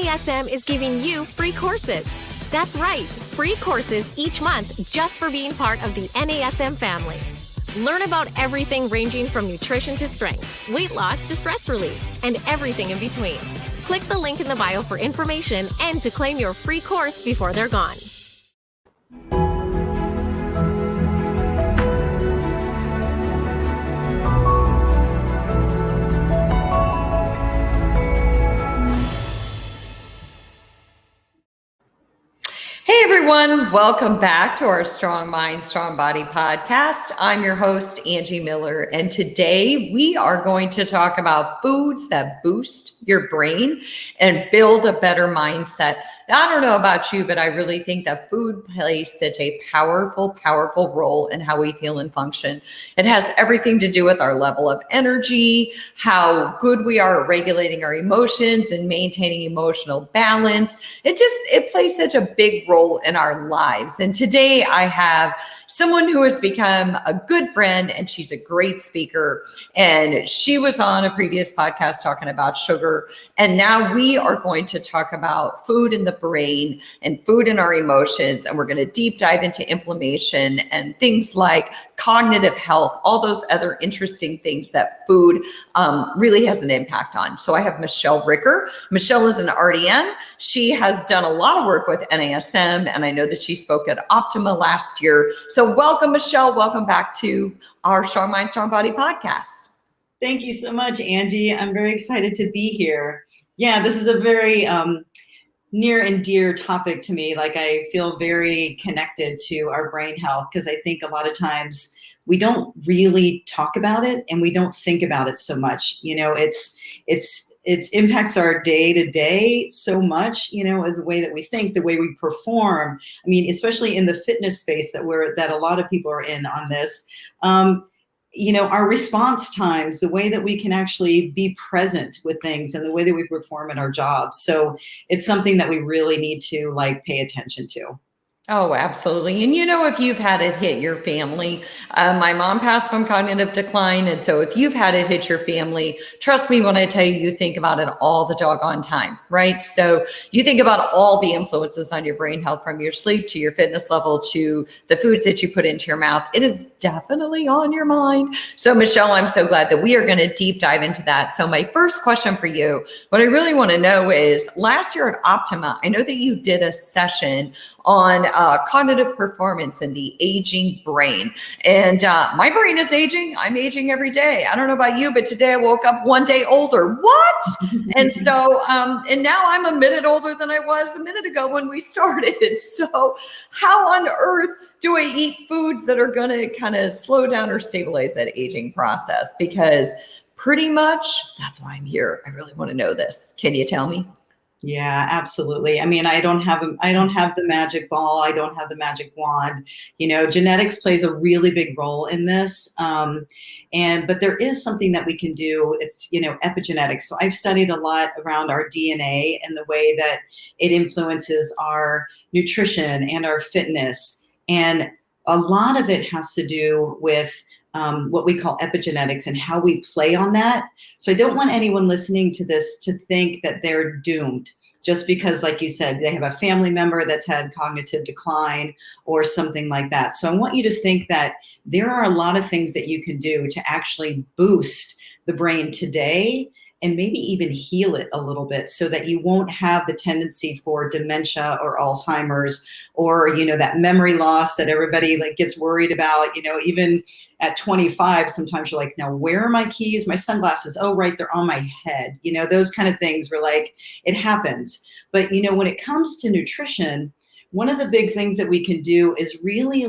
NASM is giving you free courses. That's right, free courses each month just for being part of the NASM family. Learn about everything ranging from nutrition to strength, weight loss to stress relief, and everything in between. Click the link in the bio for information and to claim your free course before they're gone. Hey everyone, welcome back to our Strong Mind, Strong Body podcast. I'm your host, Angie Miller, and today we are going to talk about foods that boost your brain and build a better mindset. Now, I don't know about you, but I really think that food plays such a powerful role in how we feel and function. It has everything to do with our level of energy, how good we are at regulating our emotions and maintaining emotional balance. It plays such a big role in our lives. And today I have someone who has become a good friend, and she's a great speaker. And she was on a previous podcast talking about sugar. And now we are going to talk about food in the brain and food in our emotions. And we're going to deep dive into inflammation and things like cognitive health, all those other interesting things that food really has an impact on. So I have Michelle Ricker. Michelle is an RDN. She has done a lot of work with NASM, and I know that she spoke at Optima last year. So welcome, Michelle. Welcome back to our Strong Mind, Strong Body podcast. Thank you so much, Angie. I'm very excited to be here. Yeah, this is a very near and dear topic to me. Like, I feel very connected to our brain health because I think a lot of times we don't really talk about it and we don't think about it so much. You know, it impacts our day to day so much, you know, as the way that we think, the way we perform. I mean, especially in the fitness space that a lot of people are in on this. You know, our response times, the way that we can actually be present with things and the way that we perform in our jobs. So it's something that we really need to pay attention to. Oh, absolutely. And you know, if you've had it hit your family, my mom passed from cognitive decline. And so if you've had it hit your family, trust me when I tell you, you think about it all the doggone time, right? So you think about all the influences on your brain health, from your sleep to your fitness level to the foods that you put into your mouth. It is definitely on your mind. So Michelle, I'm so glad that we are going to deep dive into that. So my first question for you, what I really want to know is, last year at Optima, I know that you did a session on cognitive performance and the aging brain. And my brain is aging. I'm aging every day. I don't know about you, but today I woke up one day older. What? And so, and now I'm a minute older than I was a minute ago when we started. So how on earth do I eat foods that are going to kind of slow down or stabilize that aging process? Because pretty much that's why I'm here. I really want to know this. Can you tell me? Yeah, absolutely. I mean, I don't have the magic ball. I don't have the magic wand. You know, genetics plays a really big role in this. But there is something that we can do. It's, you know, epigenetics. So I've studied a lot around our DNA and the way that it influences our nutrition and our fitness. And a lot of it has to do with what we call epigenetics and how we play on that. So I don't want anyone listening to this to think that they're doomed just because, like you said, they have a family member that's had cognitive decline or something like that. So I want you to think that there are a lot of things that you can do to actually boost the brain today and maybe even heal it a little bit so that you won't have the tendency for dementia or Alzheimer's or, you know, that memory loss that everybody gets worried about. You know, even at 25, sometimes you're like, now where are my keys? My sunglasses? Oh, right, they're on my head. You know, those kind of things were it happens. But, you know, when it comes to nutrition, one of the big things that we can do is really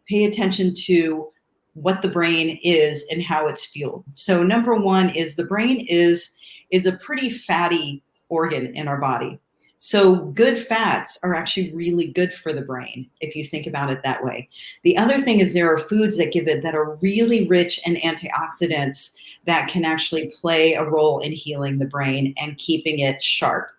pay attention to what the brain is and how it's fueled. So number one is the brain is a pretty fatty organ in our body. So good fats are actually really good for the brain, if you think about it that way. The other thing is there are foods that are really rich in antioxidants that can actually play a role in healing the brain and keeping it sharp.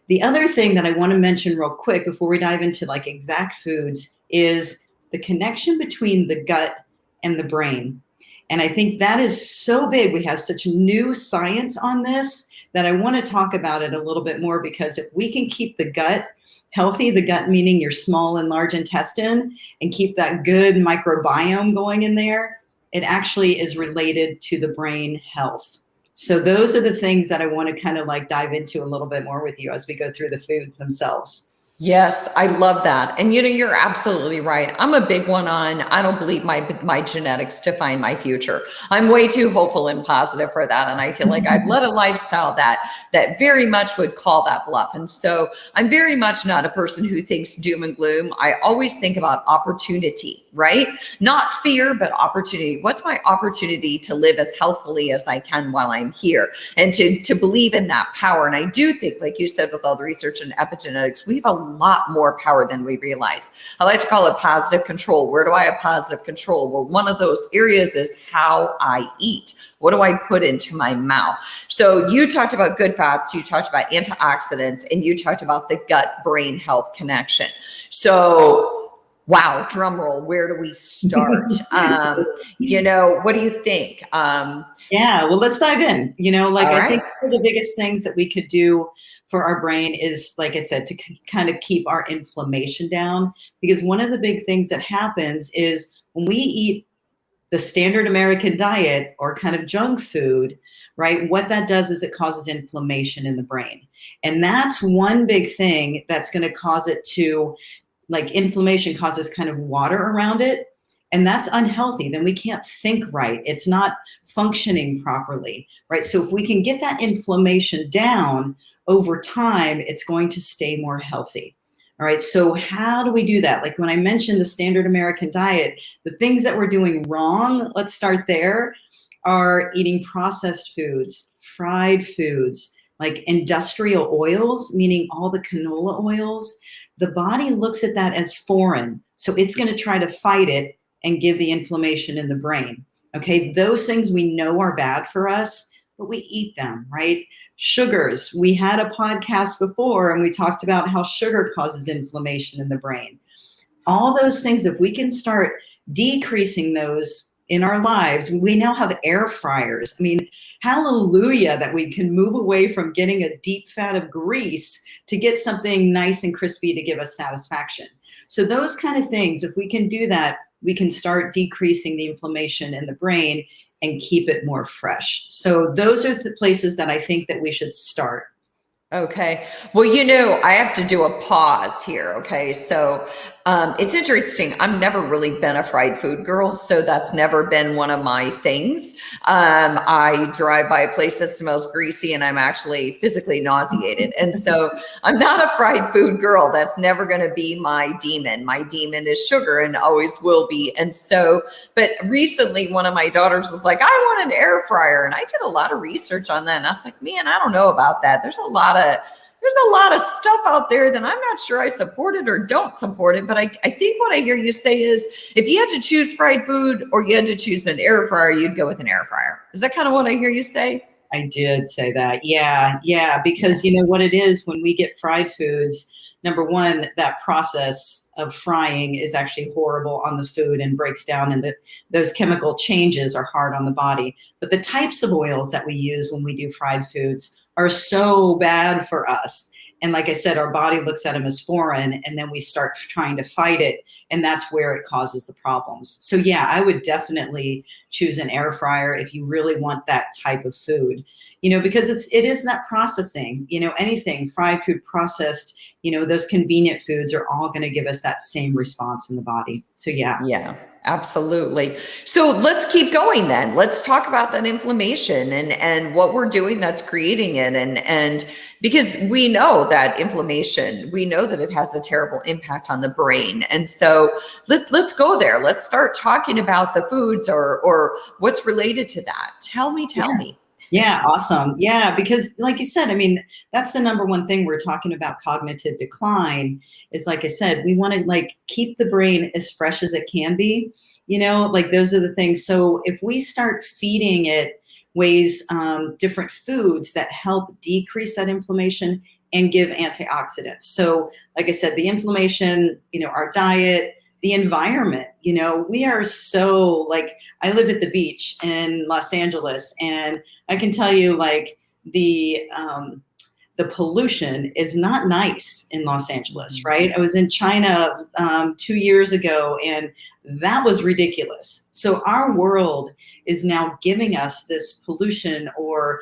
The other thing that I want to mention real quick before we dive into exact foods is the connection between the gut and the brain. And I think that is so big. We have such new science on this that I want to talk about it a little bit more, because if we can keep the gut healthy, the gut meaning your small and large intestine, and keep that good microbiome going in there, it actually is related to the brain health. So those are the things that I want to kind of like dive into a little bit more with you as we go through the foods themselves. Yes, I love that. And you're absolutely right. I'm a big one on, I don't believe my genetics define my future. I'm way too hopeful and positive for that. And I feel like I've led a lifestyle that very much would call that bluff. And so I'm very much not a person who thinks doom and gloom. I always think about opportunity, right? Not fear, but opportunity. What's my opportunity to live as healthfully as I can while I'm here? And to believe in that power. And I do think, like you said, with all the research in epigenetics, we have a lot more power than we realize. I like to call it positive control. Where do I have positive control? Well, one of those areas is how I eat. What do I put into my mouth? So you talked about good fats, you talked about antioxidants, and you talked about the gut-brain health connection. So wow, drum roll, where do we start? What do you think? Yeah, well, let's dive in. I think right. one of the biggest things that we could do for our brain is, like I said, to kind of keep our inflammation down. Because one of the big things that happens is when we eat the standard American diet or kind of junk food, right? What that does is it causes inflammation in the brain. And that's one big thing that's going to cause it to, like, inflammation causes kind of water around it. And that's unhealthy. Then we can't think right. It's not functioning properly, right? So if we can get that inflammation down over time, it's going to stay more healthy. All right. So how do we do that? Like when I mentioned the standard American diet, the things that we're doing wrong, let's start there, are eating processed foods, fried foods, like industrial oils, meaning all the canola oils. The body looks at that as foreign. So it's going to try to fight it and give the inflammation in the brain. Okay, those things we know are bad for us, but we eat them, right? Sugars. We had a podcast before and we talked about how sugar causes inflammation in the brain. All those things, if we can start decreasing those in our lives, we now have air fryers. I mean, hallelujah that we can move away from getting a deep fat of grease to get something nice and crispy to give us satisfaction. So those kind of things, if we can do that, we can start decreasing the inflammation in the brain and keep it more fresh. So those are the places that I think that we should start. Okay. Well, I have to do a pause here. Okay. So it's interesting. I've never really been a fried food girl, so that's never been one of my things. I drive by a place that smells greasy and I'm actually physically nauseated. And so I'm not a fried food girl. That's never going to be my demon. My demon is sugar and always will be. And so, but recently one of my daughters was like, I want an air fryer. And I did a lot of research on that. And I was like, man, I don't know about that. There's a lot of stuff out there that I'm not sure I support it or don't support it. But I think what I hear you say is if you had to choose fried food or you had to choose an air fryer, you'd go with an air fryer. Is that kind of what I hear you say? I did say that. Yeah. Because you know what it is when we get fried foods, number one, that process of frying is actually horrible on the food and breaks down, and those chemical changes are hard on the body. But the types of oils that we use when we do fried foods are so bad for us. And like I said, our body looks at them as foreign, and then we start trying to fight it. And that's where it causes the problems. So yeah, I would definitely choose an air fryer if you really want that type of food, because it is that processing, anything fried food, processed, those convenient foods are all going to give us that same response in the body. So yeah. Yeah, absolutely. So let's keep going then. Let's talk about that inflammation and what we're doing that's creating it. And because we know that inflammation, we know that it has a terrible impact on the brain. And so let's go there. Let's start talking about the foods or what's related to that. Tell me. Yeah, awesome. Yeah, because like you said, I mean, that's the number one thing we're talking about cognitive decline is, like I said, we want to keep the brain as fresh as it can be, those are the things. So if we start feeding it different foods that help decrease that inflammation and give antioxidants. So like I said, the inflammation, our diet, the environment, we are so I live at the beach in Los Angeles, and I can tell you the pollution is not nice in Los Angeles, right? I was in China 2 years ago, and that was ridiculous. So our world is now giving us this pollution, or,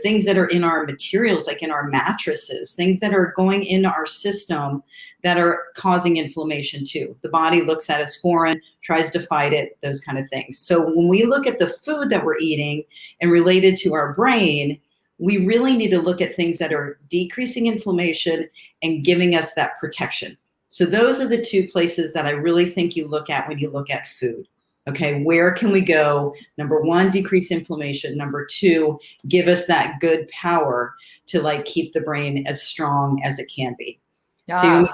things that are in our materials, like in our mattresses, things that are going into our system that are causing inflammation too. The body looks at as foreign, tries to fight it, those kind of things. So when we look at the food that we're eating and related to our brain, we really need to look at things that are decreasing inflammation and giving us that protection. So those are the two places that I really think you look at when you look at food. Okay, where can we go? Number one, decrease inflammation. Number two, give us that good power to keep the brain as strong as it can be. So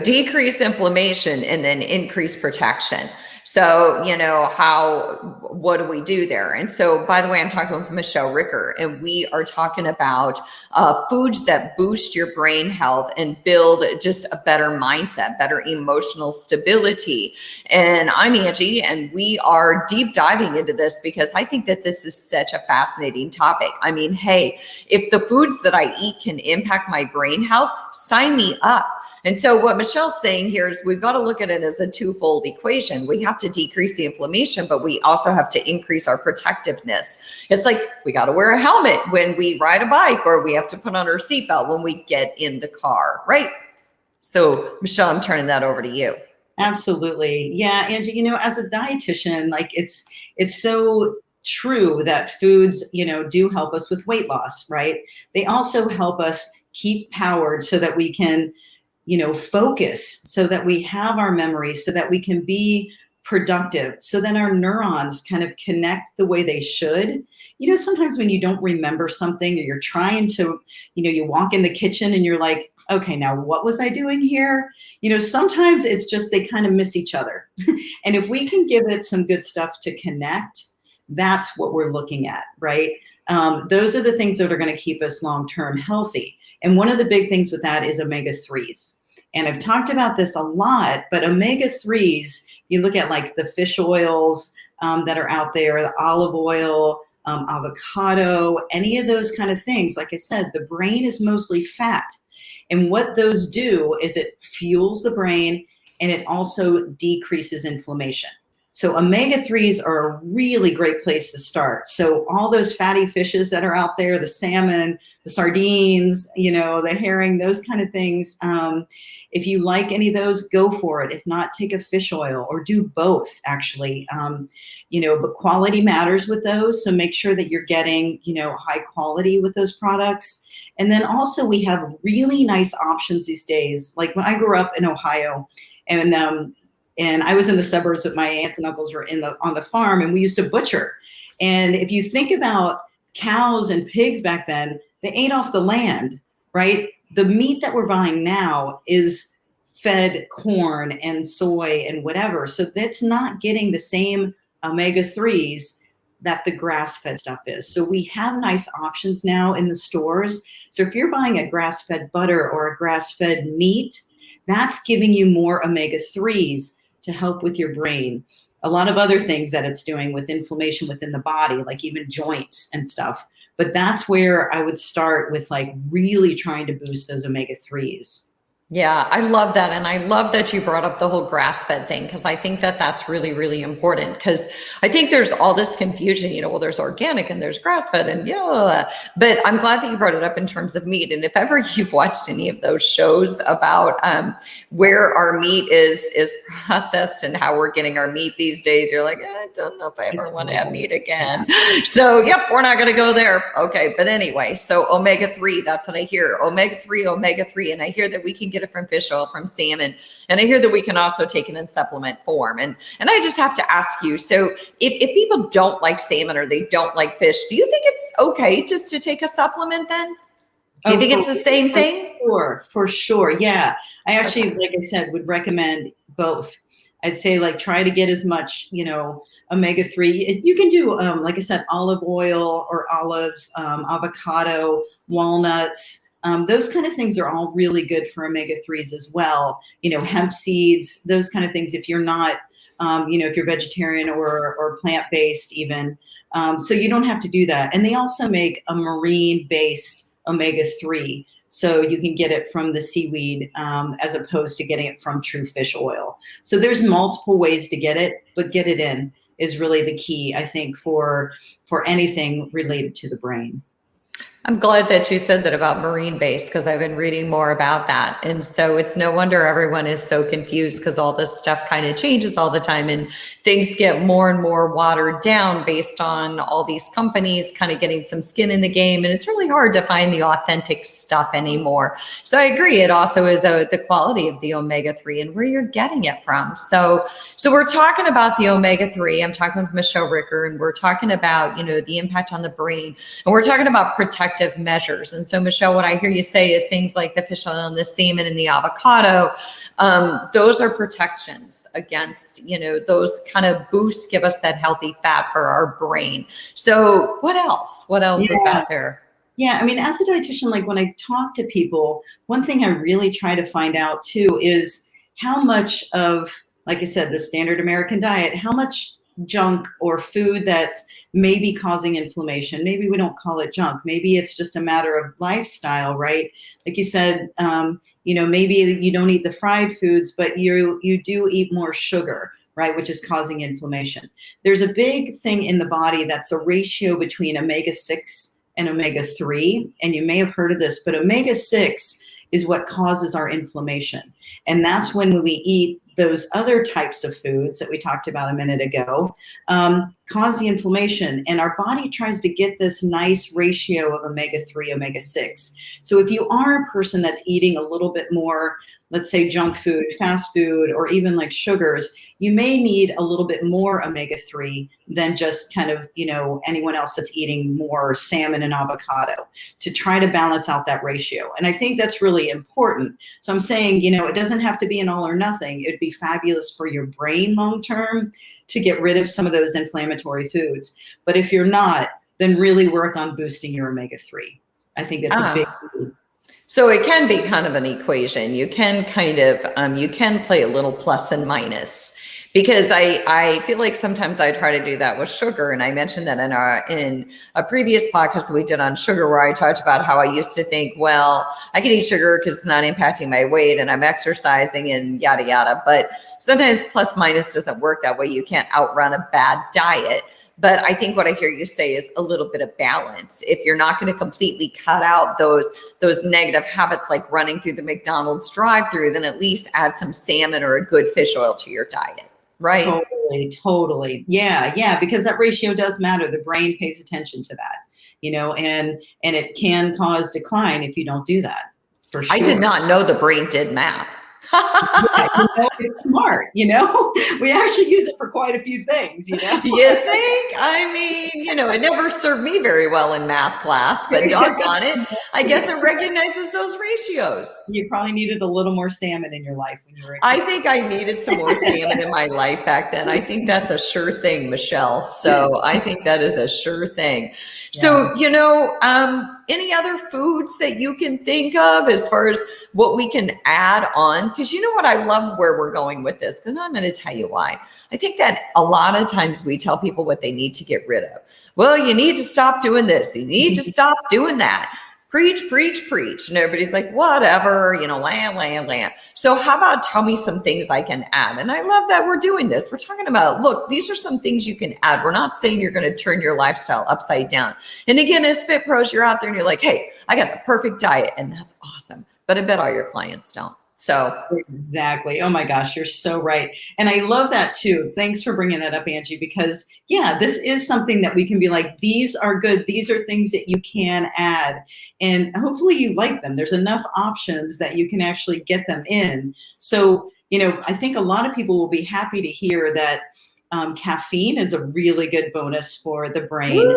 decrease inflammation and then increase protection. So, what do we do there? And so, by the way, I'm talking with Michelle Ricker, and we are talking about foods that boost your brain health and build just a better mindset, better emotional stability. And I'm Angie, and we are deep diving into this because I think that this is such a fascinating topic. I mean, hey, if the foods that I eat can impact my brain health, sign me up. And so what Michelle's saying here is we've got to look at it as a twofold equation. We have to decrease the inflammation, but we also have to increase our protectiveness. It's like we got to wear a helmet when we ride a bike, or we have to put on our seatbelt when we get in the car, right? So Michelle, I'm turning that over to you. Absolutely. Yeah, Angie, as a dietitian, it's so true that foods, do help us with weight loss, right? They also help us keep powered so that we can focus, so that we have our memories, so that we can be productive, so that our neurons kind of connect the way they should. Sometimes when you don't remember something, or you're trying to, you walk in the kitchen and you're like, okay, now what was I doing here? Sometimes it's just they kind of miss each other. And if we can give it some good stuff to connect, that's what we're looking at, right? Those are the things that are going to keep us long-term healthy. And one of the big things with that is omega-3s. And I've talked about this a lot, but omega-3s, you look at the fish oils that are out there, the olive oil, avocado, any of those kind of things. Like I said, the brain is mostly fat. And what those do is it fuels the brain, and it also decreases inflammation. So omega-3s are a really great place to start. So all those fatty fishes that are out there, the salmon, the sardines, the herring, those kind of things. If you like any of those, go for it. If not, take a fish oil, or do both, actually. But quality matters with those. So make sure that you're getting, high quality with those products. And then also we have really nice options these days. Like when I grew up in Ohio, and I was in the suburbs, but my aunts and uncles were on the farm, and we used to butcher. And if you think about cows and pigs back then, they ate off the land, right? The meat that we're buying now is fed corn and soy and whatever. So that's not getting the same omega-3s that the grass-fed stuff is. So we have nice options now in the stores. So if you're buying a grass-fed butter or a grass-fed meat, that's giving you more omega-3s to help with your brain. A lot of other things that it's doing with inflammation within the body, like even joints and stuff. But that's where I would start with really trying to boost those omega-3s. Yeah, I love that. And I love that you brought up the whole grass-fed thing, because I think that that's really, really important, because I think there's all this confusion, well, there's organic and there's grass-fed and but I'm glad that you brought it up in terms of meat. And if ever you've watched any of those shows about where our meat is processed and how we're getting our meat these days, you're like, I don't know if I ever want to have meat again. So, yep, we're not going to go there. Okay. But anyway, so omega-3, that's what I hear. Omega-3. And I hear that we can get it from fish oil, from salmon. And I hear that we can also take it in supplement form. And I just have to ask you, so if people don't like salmon or they don't like fish, do you think it's okay just to take a supplement then? Do you think it's the same thing? For sure. Yeah. I actually, like I said, would recommend both. I'd say try to get as much, omega-3. You can do, like I said, olive oil or olives, avocado, walnuts. Those kind of things are all really good for omega-3s as well. Hemp seeds, those kind of things. If you're not if you're vegetarian or plant-based even. So you don't have to do that. And they also make a marine-based omega-3. So you can get it from the seaweed as opposed to getting it from true fish oil. So there's multiple ways to get it, but get it in is really the key, I think, for anything related to the brain. I'm glad that you said that about marine based, because I've been reading more about that. And so it's no wonder everyone is so confused, because all this stuff kind of changes all the time and things get more and more watered down based on all these companies kind of getting some skin in the game. And it's really hard to find the authentic stuff anymore. So I agree. It also is the quality of the omega-3 and where you're getting it from. So we're talking about the omega-3. I'm talking with Michelle Ricker, and we're talking about, the impact on the brain, and we're talking about protective measures. And so, Michelle, what I hear you say is things like the fish oil and the salmon and the avocado, those are protections against, those kind of boosts, give us that healthy fat for our brain. So what else? What else is out there? Yeah, I mean, as a dietitian, like when I talk to people, one thing I really try to find out too is how much of, like I said, the standard American diet, how much junk or food that may be causing inflammation. Maybe we don't call it junk. Maybe it's just a matter of lifestyle, right? Like you said, maybe you don't eat the fried foods, but you do eat more sugar, right? Which is causing inflammation. There's a big thing in the body that's a ratio between omega-6 and omega-3. And you may have heard of this, but omega-6 is what causes our inflammation. And that's when we eat those other types of foods that we talked about a minute ago, cause the inflammation. And our body tries to get this nice ratio of omega-3, omega-6. So if you are a person that's eating a little bit more, let's say junk food, fast food, or even like sugars, you may need a little bit more omega-3 than just kind of, anyone else that's eating more salmon and avocado to try to balance out that ratio. And I think that's really important. So I'm saying, it doesn't have to be an all or nothing. It'd be fabulous for your brain long-term to get rid of some of those inflammatory foods. But if you're not, then really work on boosting your omega-3. I think that's a big key. So it can be kind of an equation. You can you can play a little plus and minus, because I feel like sometimes I try to do that with sugar. And I mentioned that in a previous podcast that we did on sugar, where I talked about how I used to think, well, I can eat sugar because it's not impacting my weight and I'm exercising and yada, yada. But sometimes plus minus doesn't work that way. You can't outrun a bad diet. But I think what I hear you say is a little bit of balance. If you're not going to completely cut out those negative habits like running through the McDonald's drive-through, then at least add some salmon or a good fish oil to your diet, right? Totally. Yeah, because that ratio does matter. The brain pays attention to that, and it can cause decline if you don't do that, for sure. I did not know the brain did math. It's smart, we actually use it for quite a few things, You think? I mean, it never served me very well in math class, but doggone it, I guess it recognizes those ratios. You probably needed a little more salmon in your life when you were a kid. I think I needed some more salmon in my life back then. I think that's a sure thing, Michelle. So I think that is a sure thing. Yeah. So, any other foods that you can think of as far as what we can add on? Because you know what, I love where we're going with this, because I'm going to tell you why. I think that a lot of times we tell people what they need to get rid of. Well, you need to stop doing this. You need to stop doing that. Preach, preach, preach. And everybody's like, whatever, land. So how about tell me some things I can add? And I love that we're doing this. We're talking about, look, these are some things you can add. We're not saying you're going to turn your lifestyle upside down. And again, as Fit Pros, you're out there and you're like, hey, I got the perfect diet. And that's awesome. But I bet all your clients don't. So exactly. Oh my gosh, you're so right. And I love that too. Thanks for bringing that up, Angie, because this is something that we can be like, these are good. These are things that you can add, and hopefully you like them. There's enough options that you can actually get them in. So, I think a lot of people will be happy to hear that caffeine is a really good bonus for the brain.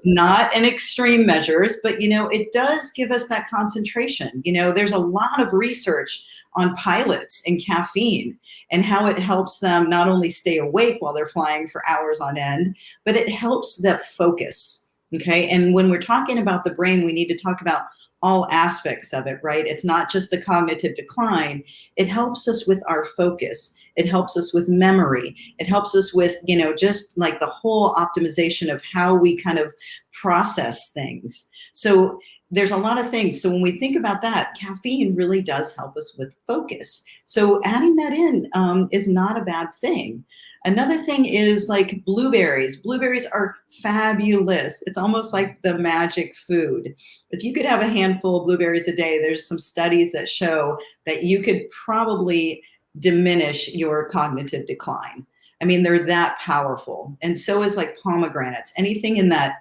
Not in extreme measures, but, it does give us that concentration. There's a lot of research on pilots and caffeine and how it helps them not only stay awake while they're flying for hours on end, but it helps them focus. Okay. And when we're talking about the brain, we need to talk about all aspects of it, right? It's not just the cognitive decline. It helps us with our focus. It helps us with memory. It helps us with, just like the whole optimization of how we kind of process things. So there's a lot of things. So when we think about that, caffeine really does help us with focus. So adding that in is not a bad thing. Another thing is like blueberries. Blueberries are fabulous. It's almost like the magic food. If you could have a handful of blueberries a day, there's some studies that show that you could probably diminish your cognitive decline. I mean, they're that powerful. And so is like pomegranates. Anything in that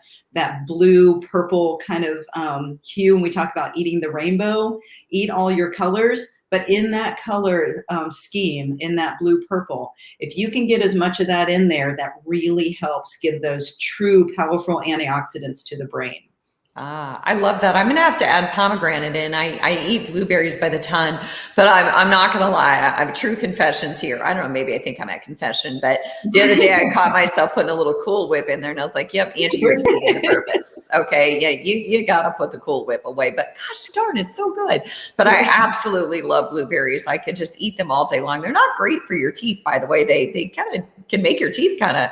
blue, purple kind of hue. When we talk about eating the rainbow, eat all your colors, but in that color scheme, in that blue, purple, if you can get as much of that in there, that really helps give those true, powerful antioxidants to the brain. I love that. I'm going to have to add pomegranate in. I eat blueberries by the ton, but I'm not going to lie. I have true confessions here. I don't know. Maybe I think I'm at confession, but the other day I caught myself putting a little Cool Whip in there and I was like, yep, Angie, you're defeating the purpose. Okay. Yeah. You got to put the Cool Whip away, but gosh darn, it's so good. But I absolutely love blueberries. I could just eat them all day long. They're not great for your teeth, by the way. They kind of can make your teeth kind of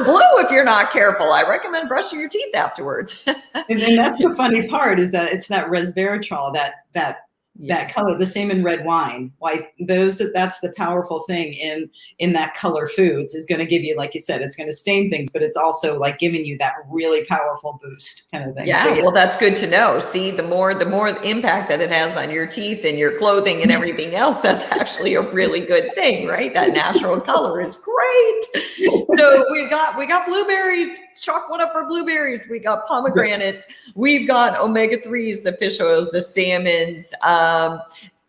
blue if you're not careful. I recommend brushing your teeth afterwards. And that's the funny part, is that it's that resveratrol, that color, the same in red wine. Like that's the powerful thing in that color foods, is going to give you, like you said, it's going to stain things, but it's also like giving you that really powerful boost kind of thing. Yeah, so, well, that's good to know. See, the more impact that it has on your teeth and your clothing and everything else, that's actually a really good thing, right? That natural color is great. So we got blueberries. Chalk one up for blueberries. We got pomegranates. We've got omega-3s, the fish oils, the salmons.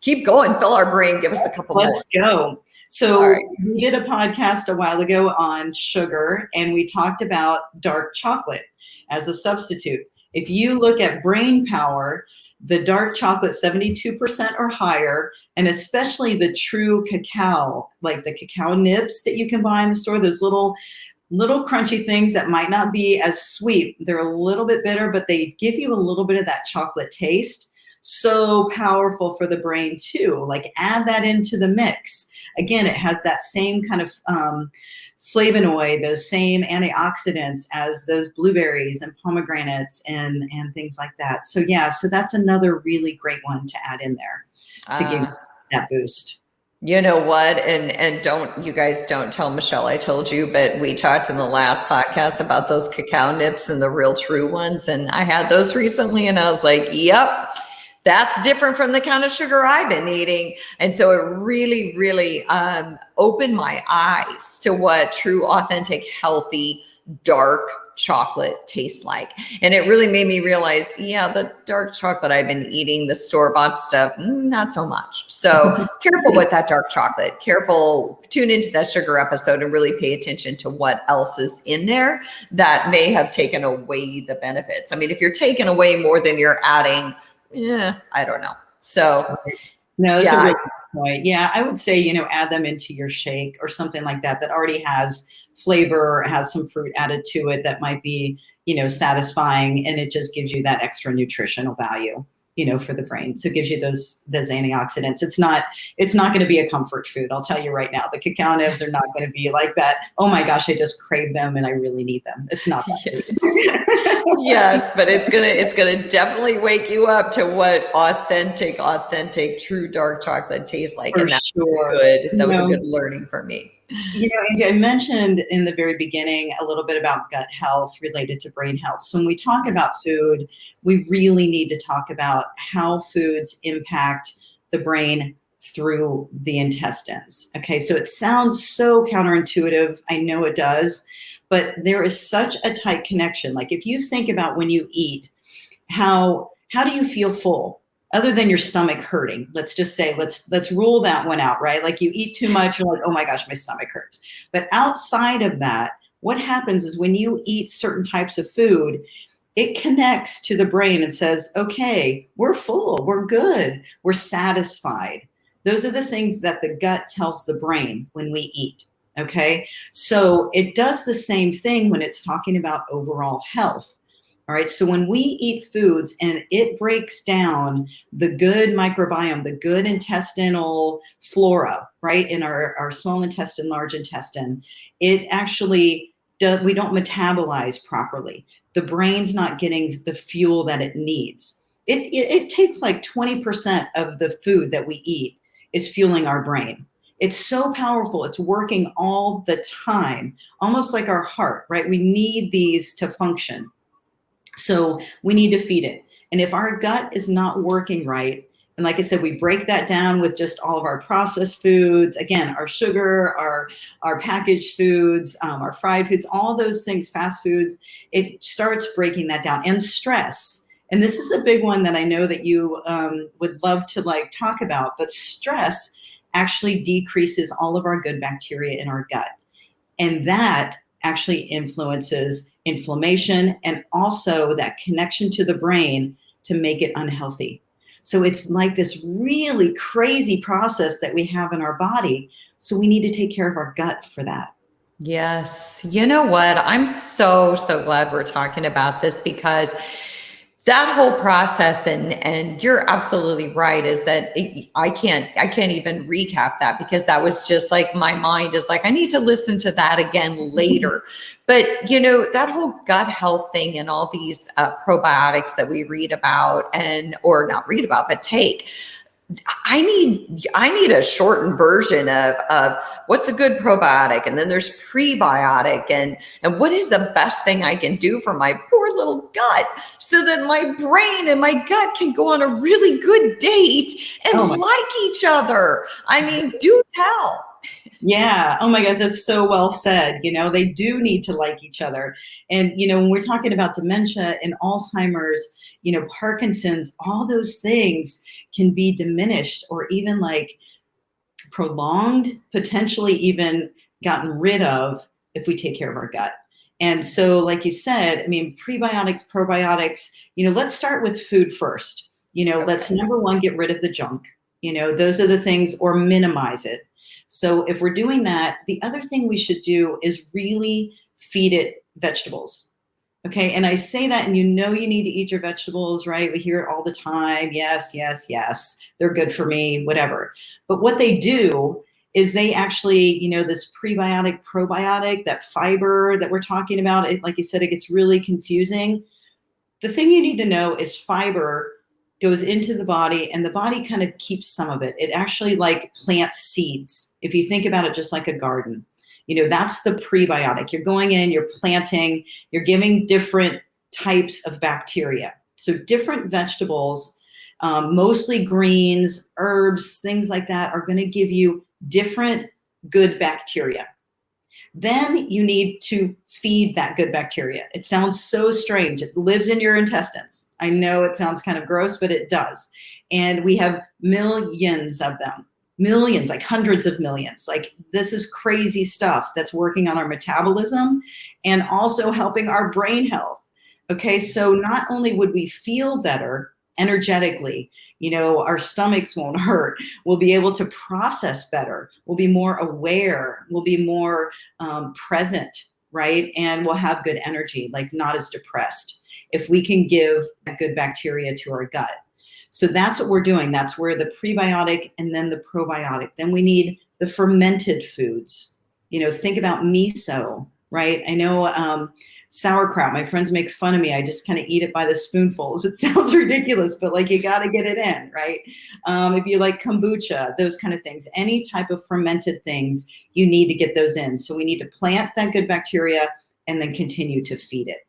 Keep going. Fill our brain. Give us a couple more. Let's go. So we did a podcast a while ago on sugar, and we talked about dark chocolate as a substitute. If you look at brain power, the dark chocolate, 72% or higher, and especially the true cacao, like the cacao nibs that you can buy in the store, those little crunchy things that might not be as sweet. They're a little bit bitter, but they give you a little bit of that chocolate taste. So powerful for the brain too. Like add that into the mix. Again, it has that same kind of flavonoid, those same antioxidants as those blueberries and pomegranates and things like that. So so that's another really great one to add in there to give that boost. You know what? And you guys don't tell Michelle I told you, but we talked in the last podcast about those cacao nips and the real true ones. And I had those recently and I was like, yep, that's different from the kind of sugar I've been eating. And so it really, really opened my eyes to what true, authentic, healthy, dark chocolate tastes like. And it really made me realize, the dark chocolate I've been eating, the store-bought stuff, not so much. So careful with that dark chocolate. Careful, tune into that sugar episode and really pay attention to what else is in there that may have taken away the benefits. I mean, if you're taking away more than you're adding, I don't know. So no, that's a really good point. Yeah, I would say, add them into your shake or something like that already has flavor or has some fruit added to it that might be, satisfying, and it just gives you that extra nutritional value, for the brain. So it gives you those antioxidants. It's not going to be a comfort food. I'll tell you right now, the cacao nibs are not going to be like that. Oh my gosh, I just crave them and I really need them. It's not that food. Yes, but it's gonna definitely wake you up to what authentic, true dark chocolate tastes like. For and that's sure. Good. That was a good learning for me. Angie, I mentioned in the very beginning a little bit about gut health related to brain health. So when we talk about food, we really need to talk about how foods impact the brain through the intestines. Okay, so it sounds so counterintuitive. I know it does, but there is such a tight connection. Like if you think about when you eat, how do you feel full? Other than your stomach hurting, let's just say, let's rule that one out, right? Like you eat too much, you're like, oh my gosh, my stomach hurts. But outside of that, what happens is when you eat certain types of food, it connects to the brain and says, okay, we're full, we're good, we're satisfied. Those are the things that the gut tells the brain when we eat, okay? So it does the same thing when it's talking about overall health. All right. So when we eat foods and it breaks down the good microbiome, the good intestinal flora, right, in our small intestine, large intestine, it actually we don't metabolize properly. The brain's not getting the fuel that it needs. It takes like 20% of the food that we eat is fueling our brain. It's so powerful. It's working all the time, almost like our heart, right? We need these to function. So we need to feed it. And if our gut is not working right, and like I said, we break that down with just all of our processed foods, again, our sugar, our packaged foods, our fried foods, all those things, fast foods, it starts breaking that down. And stress. And this is a big one that I know that you would love to like talk about, but stress actually decreases all of our good bacteria in our gut. And that actually influences inflammation and also that connection to the brain to make it unhealthy. So it's like this really crazy process that we have in our body. So we need to take care of our gut for that. Yes. You know what? I'm so glad we're talking about this, because that whole process, and you're absolutely right, is that I can't even recap that, because that was just like, my mind is like, I need to listen to that again later. But that whole gut health thing and all these probiotics that we read about, or not read about, but take. I need a shortened version of what's a good probiotic, and then there's prebiotic, and what is the best thing I can do for my poor little gut, so that my brain and my gut can go on a really good date and like each other. I mean, do tell. Yeah. Oh my God, that's so well said. They do need to like each other. And, when we're talking about dementia and Alzheimer's, Parkinson's, all those things can be diminished or even like prolonged, potentially even gotten rid of if we take care of our gut. And so, like you said, I mean, prebiotics, probiotics, let's start with food first. Let's number one, get rid of the junk. Those are the things, or minimize it. So if we're doing that, the other thing we should do is really feed it vegetables. Okay. And I say that, and you need to eat your vegetables, right? We hear it all the time. Yes, yes, yes. They're good for me, whatever. But what they do is they actually, this prebiotic, probiotic, that fiber that we're talking about, like you said, it gets really confusing. The thing you need to know is fiber goes into the body, and the body kind of keeps some of it. It actually like plants seeds. If you think about it just like a garden, that's the prebiotic. You're going in, you're planting, you're giving different types of bacteria. So different vegetables, mostly greens, herbs, things like that, are going to give you different good bacteria. Then you need to feed that good bacteria. It sounds so strange. It lives in your intestines. I know it sounds kind of gross, but it does. And we have millions of them. Millions, like hundreds of millions. Like, this is crazy stuff that's working on our metabolism and also helping our brain health. Okay, so not only would we feel better energetically, our stomachs won't hurt. We'll be able to process better. We'll be more aware. We'll be more present, right? And we'll have good energy, like not as depressed, if we can give good bacteria to our gut. So that's what we're doing. That's where the prebiotic and then the probiotic. Then we need the fermented foods. Think about miso, right? I know sauerkraut. My friends make fun of me. I just kind of eat it by the spoonfuls. It sounds ridiculous, but like, you got to get it in, right? If you like kombucha, those kind of things, any type of fermented things, you need to get those in. So we need to plant that good bacteria and then continue to feed it.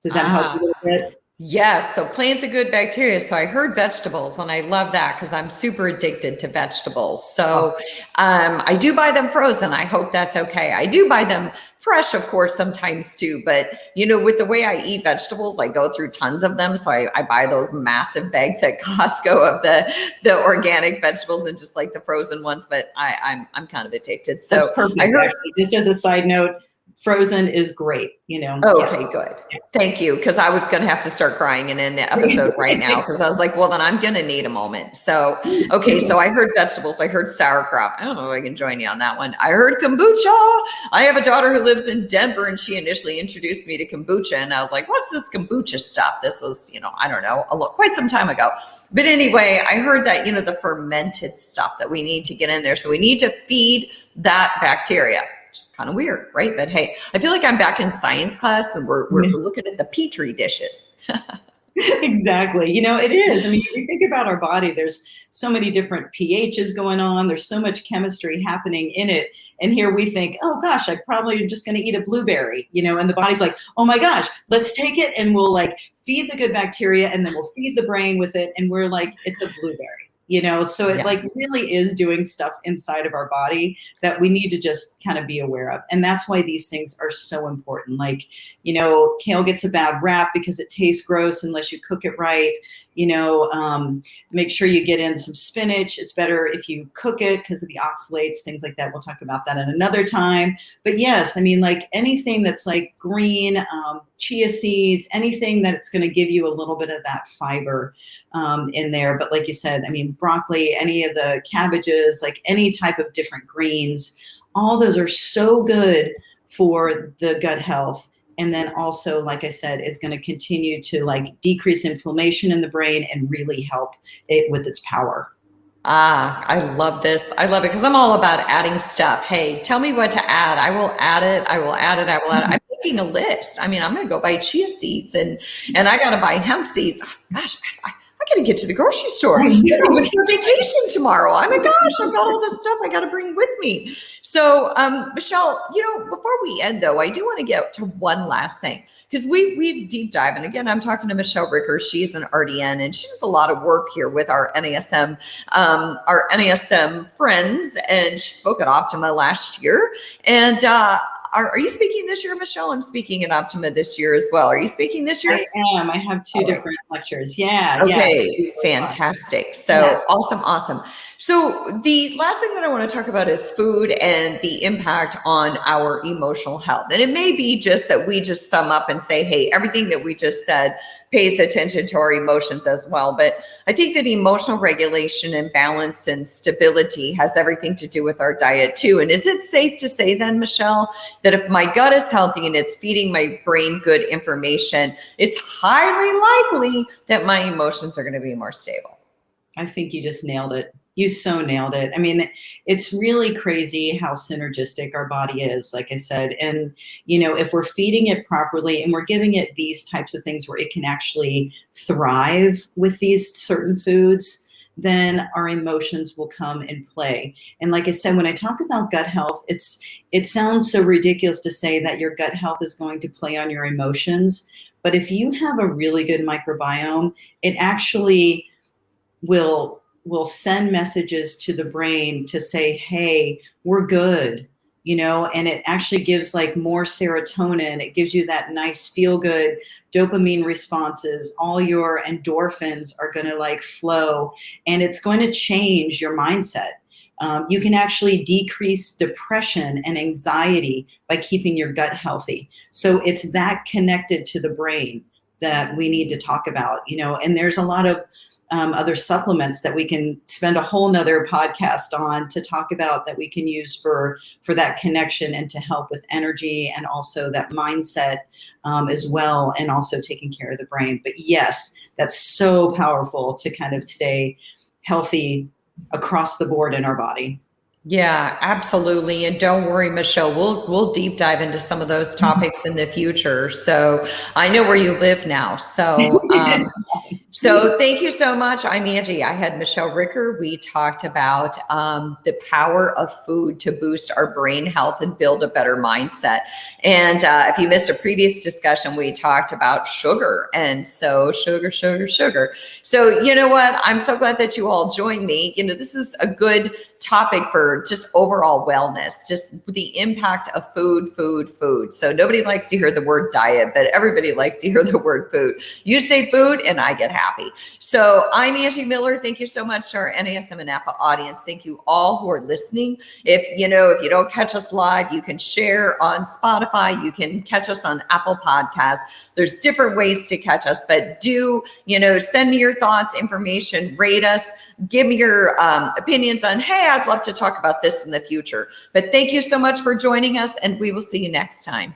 Does that help you a little bit? Yes. So plant the good bacteria. So I heard vegetables, and I love that, because I'm super addicted to vegetables. So I do buy them frozen. I hope that's okay. I do buy them fresh, of course, sometimes too. But, with the way I eat vegetables, I go through tons of them. So I buy those massive bags at Costco of the organic vegetables and just like the frozen ones. But I'm kind of addicted. So that's perfect, I heard, actually. Just as a side note, frozen is great, Okay, yes. good. Thank you. Because I was going to have to start crying and end the episode right now because I was like, well, then I'm going to need a moment. So, okay. So I heard vegetables. I heard sauerkraut. I don't know if I can join you on that one. I heard kombucha. I have a daughter who lives in Denver and she initially introduced me to kombucha. And I was like, what's this kombucha stuff? This was, I don't know, quite some time ago. But anyway, I heard that, the fermented stuff that we need to get in there. So we need to feed that bacteria. Kind of weird, right? But hey, I feel like I'm back in science class and we're looking at the Petri dishes. Exactly. It is. I mean, if you think about our body, there's so many different pHs going on. There's so much chemistry happening in it. And here we think, oh gosh, I probably am just going to eat a blueberry, and the body's like, oh my gosh, let's take it and we'll feed the good bacteria and then we'll feed the brain with it. And we're like, it's a blueberry. So it really is doing stuff inside of our body that we need to just kind of be aware of. And that's why these things are so important. Kale gets a bad rap because it tastes gross unless you cook it right. Make sure you get in some spinach. It's better if you cook it because of the oxalates, things like that. We'll talk about that at another time. But yes, I mean, anything that's green, chia seeds, anything that's going to give you a little bit of that fiber in there. But like you said, I mean, broccoli, any of the cabbages, any type of different greens, all those are so good for the gut health. And then also, like I said, is going to continue to decrease inflammation in the brain and really help it with its power. I love this. I love it because I'm all about adding stuff. Hey, tell me what to add. I will add it. I will add it. I will add it. I'm making a list. I mean, I'm going to go buy chia seeds and I got to buy hemp seeds. Oh, gosh, I got to get to the grocery store. I'm going on vacation tomorrow. Oh my gosh, I've got all this stuff I got to bring with me. So, Michelle, before we end though, I do want to get to one last thing because we deep dive. And again, I'm talking to Michelle Ricker. She's an RDN and she does a lot of work here with our NASM friends. And she spoke at Optima last year. And, are you speaking this year, Michelle? I'm speaking at Optima this year as well. Are you speaking this year? I am. I have two different lectures. Yeah. Okay. Fantastic. So awesome. So the last thing that I want to talk about is food and the impact on our emotional health. And it may be just that we just sum up and say, hey, everything that we just said pays attention to our emotions as well. But I think that emotional regulation and balance and stability has everything to do with our diet too. And is it safe to say then, Michelle, that if my gut is healthy and it's feeding my brain good information, it's highly likely that my emotions are going to be more stable? I think you just nailed it. You so nailed it. I mean, it's really crazy how synergistic our body is, like I said. And, if we're feeding it properly and we're giving it these types of things where it can actually thrive with these certain foods, then our emotions will come in play. And like I said, when I talk about gut health, it sounds so ridiculous to say that your gut health is going to play on your emotions. But if you have a really good microbiome, it actually will send messages to the brain to say, hey, we're good, and it actually gives more serotonin. It gives you that nice feel good dopamine responses. All your endorphins are going to flow and it's going to change your mindset. You can actually decrease depression and anxiety by keeping your gut healthy. So it's that connected to the brain that we need to talk about, and there's a lot of other supplements that we can spend a whole nother podcast on to talk about that we can use for that connection and to help with energy and also that mindset as well, and also taking care of the brain. But yes, that's so powerful to kind of stay healthy across the board in our body. Yeah, absolutely. And don't worry, Michelle, we'll deep dive into some of those topics in the future. So I know where you live now. So, so thank you so much. I'm Angie. I had Michelle Ricker. We talked about the power of food to boost our brain health and build a better mindset. And if you missed a previous discussion, we talked about sugar. And so sugar. So you know what? I'm so glad that you all joined me. This is a good topic for just overall wellness, just the impact of food. So nobody likes to hear the word diet, but everybody likes to hear the word food. You say food and I get happy. happy. So I'm Angie Miller. Thank you so much to our NASM and Napa audience. Thank you all who are listening. If you don't catch us live, you can share on Spotify. You can catch us on Apple Podcasts. There's different ways to catch us, but do, send me your thoughts, information, rate us, give me your opinions on, hey, I'd love to talk about this in the future. But thank you so much for joining us, and we will see you next time.